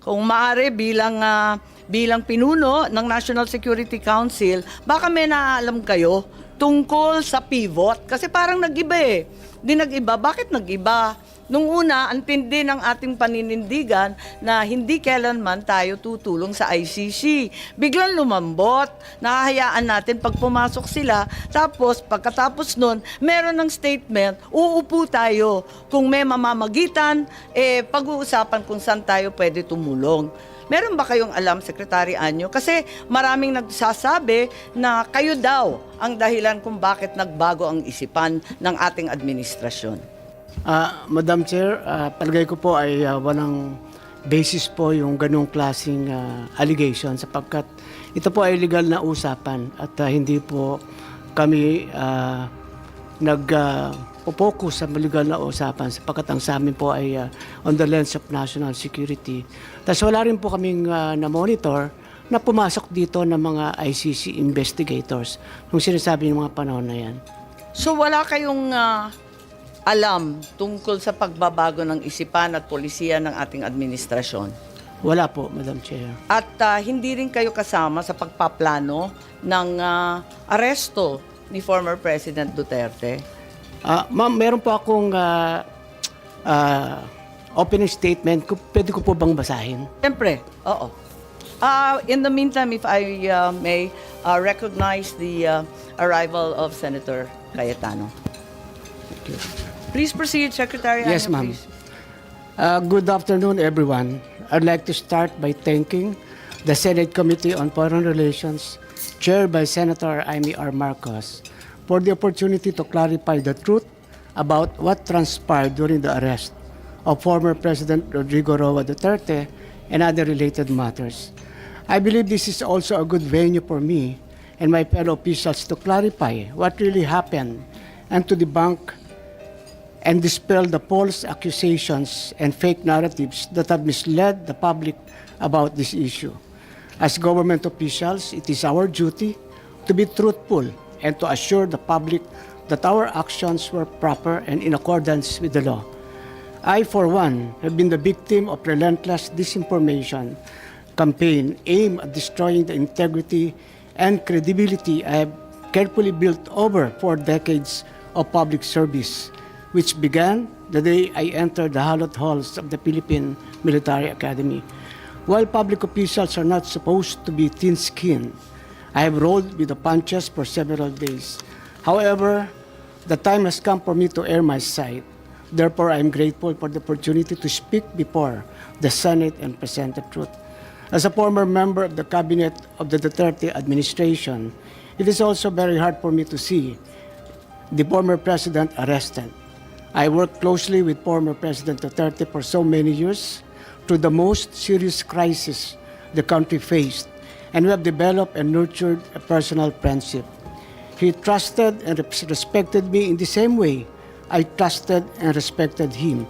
kung maaari bilang pinuno ng National Security Council, baka may naalam kayo tungkol sa pivot. Kasi parang nag-iba eh. Di nag-iba. Bakit nag-iba? Nung una, ang tindi ng ating paninindigan na hindi kailanman tayo tutulong sa ICC. Biglang lumambot, nakahayaan natin pag pumasok sila, tapos pagkatapos nun, meron ng statement, uupo tayo. Kung may mamamagitan, pag-uusapan kung saan tayo pwede tumulong. Meron ba kayong alam, Secretary Anyo? Kasi maraming nagsasabi na kayo daw ang dahilan kung bakit nagbago ang isipan ng ating administrasyon. Madam Chair, palagay ko po ay walang basis po yung ganung klaseng allegation sapagkat ito po ay legal na usapan at hindi po kami nag-focus sa legal na usapan sapagkat ang sa amin po ay on the lens of national security. Tapos wala rin po kaming na-monitor na pumasok dito ng mga ICC investigators nung sinasabi ng mga panahon na yan. So wala kayong alam tungkol sa pagbabago ng isipan at polisiya ng ating administrasyon? Wala po, Madam Chair. At hindi rin kayo kasama sa pagpaplano ng aresto ni former President Duterte? Ma'am, meron po akong opening statement. Pwede ko po bang basahin? Siyempre, oo. In the meantime, if I may recognize the arrival of Senator Cayetano. Thank you. Please proceed, Secretary. Yes, Anyo, ma'am. please. Good afternoon, everyone. I'd like to start by thanking the Senate Committee on Foreign Relations, chaired by Senator Imee Marcos, for the opportunity to clarify the truth about what transpired during the arrest of former President Rodrigo Roa Duterte and other related matters. I believe this is also a good venue for me and my fellow officials to clarify what really happened and to debunk and dispel the false accusations and fake narratives that have misled the public about this issue. As government officials, it is our duty to be truthful and to assure the public that our actions were proper and in accordance with the law. I, for one, have been the victim of relentless disinformation campaign aimed at destroying the integrity and credibility I have carefully built over 4 decades of public service, which began the day I entered the hallowed halls of the Philippine Military Academy. While public officials are not supposed to be thin-skinned, I have rolled with the punches for several days. However, the time has come for me to air my side. Therefore, I am grateful for the opportunity to speak before the Senate and present the truth. As a former member of the cabinet of the Duterte administration, it is also very hard for me to see the former president arrested. I worked closely with former President Duterte for so many years through the most serious crisis the country faced, and we have developed and nurtured a personal friendship. He trusted and respected me in the same way I trusted and respected him,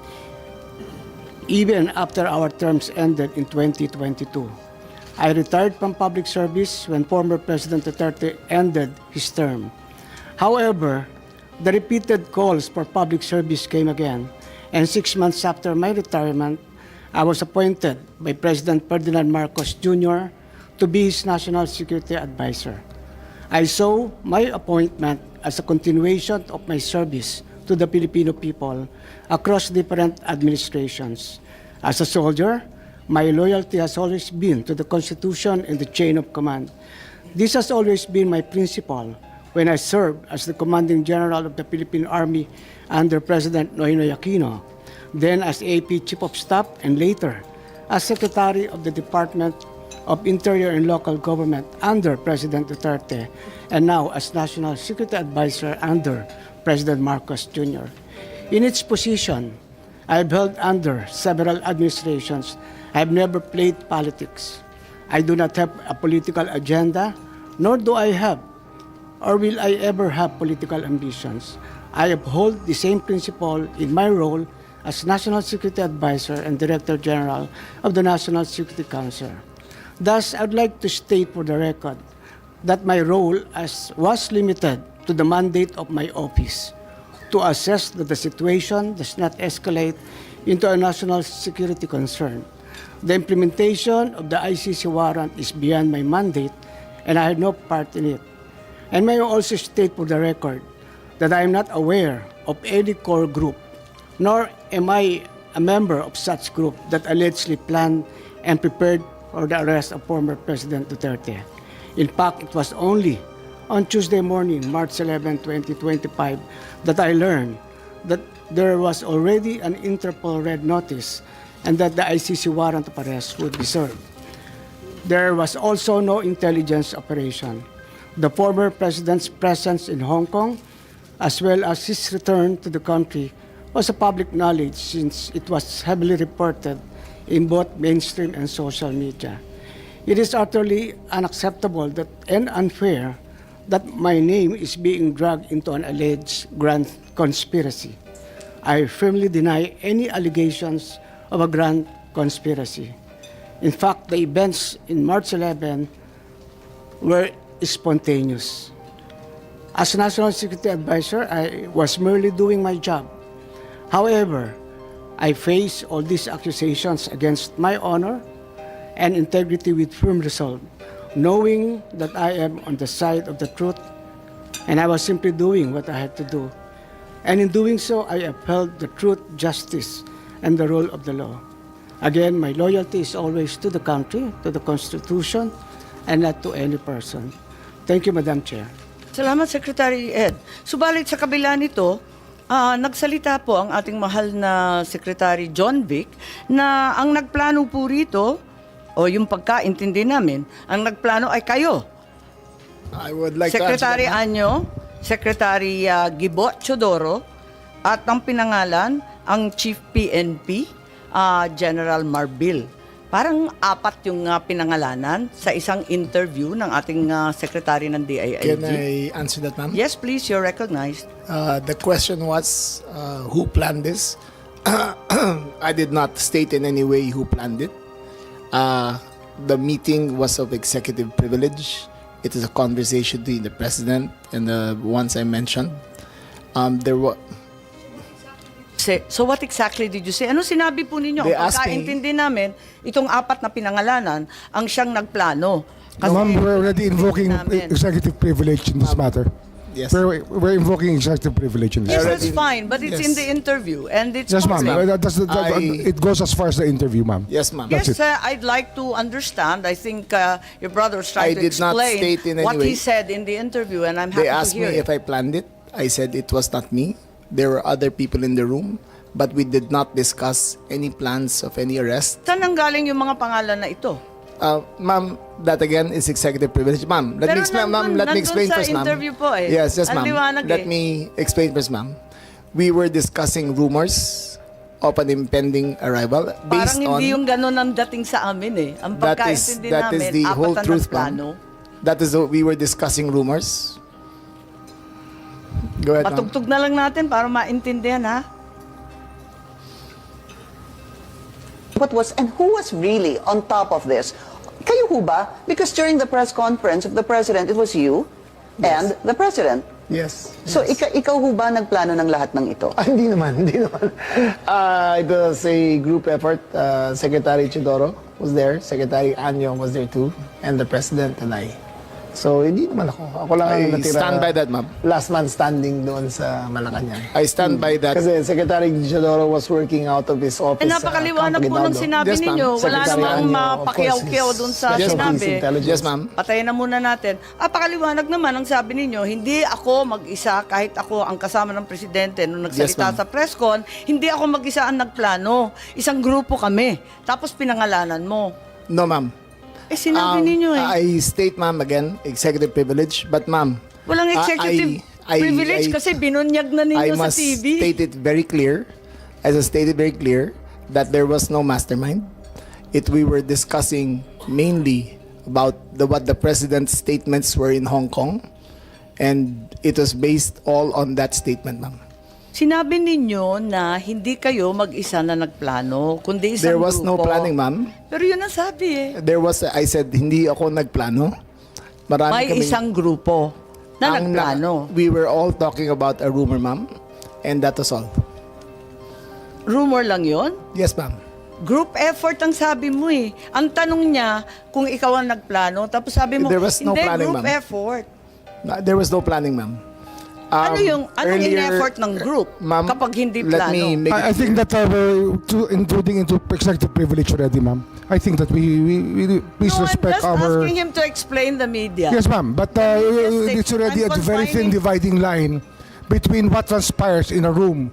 even after our terms ended in 2022. I retired from public service when former President Duterte ended his term. However, the repeated calls for public service came again, and 6 months after my retirement, I was appointed by President Ferdinand Marcos Jr. to be his National Security Advisor. I saw my appointment as a continuation of my service to the Filipino people across different administrations. As a soldier, my loyalty has always been to the Constitution and the chain of command. This has always been my principle when I served as the Commanding General of the Philippine Army under President Noynoy Aquino, then as AP Chief of Staff, and later as Secretary of the Department of Interior and Local Government under President Duterte, and now as National Security Advisor under President Marcos Jr. In its position, I have held under several administrations. I have never played politics. I do not have a political agenda, nor do I have or will I ever have political ambitions. I uphold the same principle in my role as National Security Advisor and Director General of the National Security Council. Thus, I'd like to state for the record that my role was limited to the mandate of my office to assess that the situation does not escalate into a national security concern. The implementation of the ICC warrant is beyond my mandate, and I had no part in it. And may I also state for the record that I am not aware of any core group, nor am I a member of such group that allegedly planned and prepared for the arrest of former President Duterte. In fact, it was only on Tuesday morning, March 11, 2025, that I learned that there was already an Interpol red notice and that the ICC warrant of arrest would be served. There was also no intelligence operation. The former president's presence in Hong Kong, as well as his return to the country, was a public knowledge since it was heavily reported in both mainstream and social media. It is utterly unacceptable and unfair that my name is being dragged into an alleged grand conspiracy. I firmly deny any allegations of a grand conspiracy. In fact, the events in March 11 were spontaneous. As National Security Advisor, I was merely doing my job. However, I face all these accusations against my honor and integrity with firm resolve, knowing that I am on the side of the truth, and I was simply doing what I had to do. And in doing so, I upheld the truth, justice, and the rule of the law. Again, my loyalty is always to the country, to the Constitution, and not to any person. Thank you, Madam Chair. Salamat, Secretary Ed. Subalit sa kabila nito, nagsalita po ang ating mahal na Secretary Jonvic na ang nagplano po rito, o yung pagkaintindi namin, ang nagplano ay kayo. I would like Secretary to answer that. Anyo, Secretary Gibo Chodoro, at ang pinangalan, ang Chief PNP, General Marbil. Parang apat yung pinangalanan sa isang interview ng ating Secretary ng DILG. Can I answer that, ma'am? Yes, please, you're recognized. The question was, who planned this? I did not state in any way who planned it. The meeting was of executive privilege. It is a conversation between the president and the ones I mentioned. There were. So what exactly did you say? Ano sinabi po ninyo? They Ang asked me- pagkaintindi namin, itong apat na pinangalanan, ang siyang nagplano. No, ma'am, we're already invoking namin. executive privilege in this matter. Yes. We're invoking executive privilege in this. Yes, Already- that's fine, but it's in Yes. the interview and it's Yes, ma'am. public. I- It goes as far as the interview, ma'am. Yes, ma'am. Yes, That's it. I'd like to understand. I think your brother was I trying to did not explain state in any what he way. said in the interview, and I'm happy They to asked hear me it. if I planned it. I said it was not me. There were other people in the room, but we did not discuss any plans of any arrest. Saan nanggaling yung mga pangalan na ito? Ma'am, that again is executive privilege. Ma'am, let Pero me explain, ma'am. Let me nandun explain sa first, ma'am. interview po eh. Yes, yes, Ang ma'am. liwanag Let eh. me explain first, ma'am. We were discussing rumors of an impending arrival Parang based on. hindi yung ganun ang dating sa amin eh. Ang That is pagkaintindi that is namin, the whole apat truth, ang plano. ma'am. That is we were discussing rumors. Go ahead, ma'am. Patugtog na lang natin para maintindihan ha. What was and who was really on top of this? Kayo ho ba? Because during the press conference of the president, it was you and the president. Yes. So ikaw ho ba nagplano ng lahat ng ito? Hindi naman, hindi naman. It was a group effort. Secretary Chidoro was there, Secretary Anyo was there too, and the President and I. So, hindi naman ako. Ako lang ang I natira. stand by that, ma'am. Last man standing doon sa Malacanang. I stand by that. Kasi Secretary Chidoro was working out of his office. Eh napakaliwanag po ng sinabi Yes, ma'am. ninyo. Wala Secretary namang Anyo, of mapakiyaw-kiyaw course, dun his sa specialty is sinabi. intelligence. Yes, ma'am. Patayin na muna natin. Pakaliwanag naman ang sabi ninyo, hindi ako mag-isa kahit ako ang kasama ng presidente nung nagsalita Yes, ma'am. sa press con, hindi ako mag-isa ang nagplano. Isang grupo kami. Tapos pinangalanan mo. No, ma'am. Sinabi ninyo eh. I state, ma'am, again, executive privilege. But, ma'am, Walang executive privilege kasi binunyag na I ninyo sa must TV. state it very clear, as I stated very clear, that there was no mastermind. We were discussing mainly about what the president's statements were in Hong Kong, and it was based all on that statement, ma'am. Sinabi ninyo na hindi kayo mag-isa na nagplano, kundi isang There was no grupo. planning, ma'am. Pero yun ang sabi eh. I said, hindi ako nagplano. Marami May kaming- isang grupo na Ang nagplano. we were all talking about a rumor, ma'am. And that was all. Rumor lang yon. Yes, ma'am. Group effort ang sabi mo eh. Ang tanong niya kung ikaw ang nagplano, tapos sabi mo, There was no hindi, planning, group ma'am. effort. There was no planning, ma'am. Anong Earlier, in-effort ng group ma'am, kapag hindi let plano? me make I think that we're intruding into executive privilege already, ma'am. I think that we please No, I'm respect just our... asking him to explain the media. Yes, ma'am. But Yes, it's already I'm a very thin confining- dividing line between what transpires in a room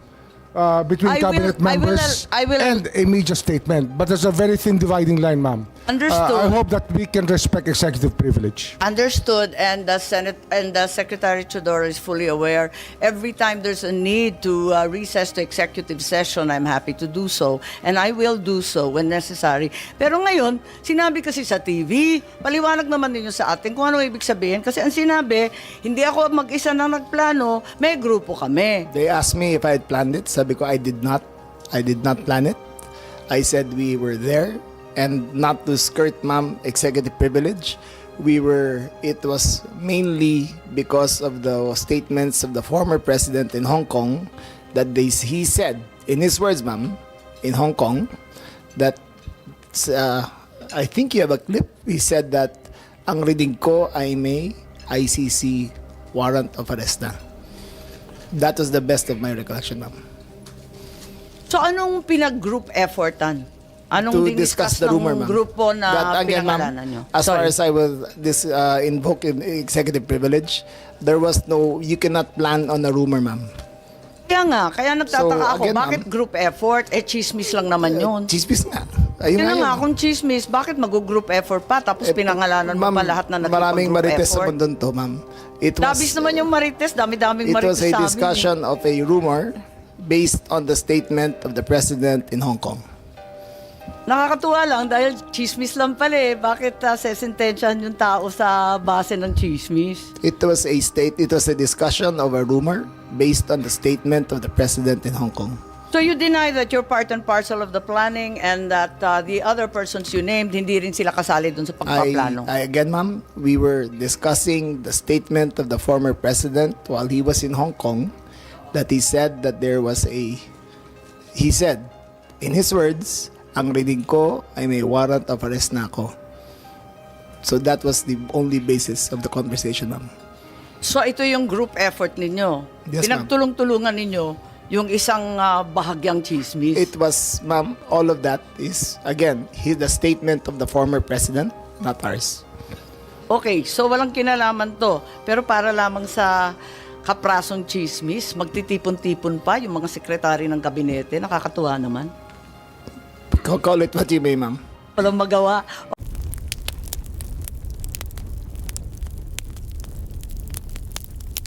between I will- cabinet members I will- and a media statement. But there's a very thin dividing line, ma'am. Understood. I hope that we can respect executive privilege. Understood, and the Senate and the Secretary Chodoro is fully aware. Every time there's a need to recess to executive session, I'm happy to do so, and I will do so when necessary. Pero ngayon, sinabi kasi sa TV, paliwanag naman ninyo sa atin kung ano ibig sabihin. Kasi ang sinabi, hindi ako mag-isa na nagplano, may grupo kami. They asked me if I had planned it. Sabi ko, I did not. I did not plan it. I said we were there, and not to skirt, ma'am, executive privilege. It was mainly because of the statements of the former president in Hong Kong that he said, in his words, ma'am, in Hong Kong, that, I think you have a clip, he said that, ang reading ko ay may ICC warrant of arrest na. That was the best of my recollection, ma'am. So anong pinag-group effortan? Anong To discuss the rumor, ma'am. grupo na That, again, ma'am, pinangalanan nyo? as far Sorry. as I will invoke in executive privilege, you cannot plan on a rumor, ma'am. Kaya nagtataka So, ako, again, bakit ma'am, group effort? Chismis lang naman yun. Chismis nga. Ayun Yun na nga, yun. kung chismis, bakit mag-group effort pa? Tapos pinangalanan mo Ma'am, pa lahat na maraming nagpag-group marites sa effort. mundo to, ma'am. Dabis naman yung marites, dami-daming It marites was a sa amin. discussion of a rumor based on the statement of the president in Hong Kong. Nakakatuwa lang dahil chismis lang pala eh. Bakit sesentensyahan yung tao sa base ng chismis? It was a discussion of a rumor based on the statement of the president in Hong Kong. So you deny that you're part and parcel of the planning and that the other persons you named, hindi rin sila kasali dun sa pagpaplano? Again, ma'am, we were discussing the statement of the former president while he was in Hong Kong, that he said that he said, in his words, ang reading ko ay may warrant of arrest na ako. So that was the only basis of the conversation, ma'am. So ito yung group effort ninyo? Yes, ma'am. Pinagtulong-tulungan ninyo yung isang bahagyang chismis? It was, ma'am, all of that is, again, the statement of the former president, not ours. Okay, so walang kinalaman to. Pero para lamang sa kaprasong chismis, magtitipon-tipon pa yung mga sekretary ng kabinete. Nakakatuwa naman. Call it what you may, ma'am. Walang magawa.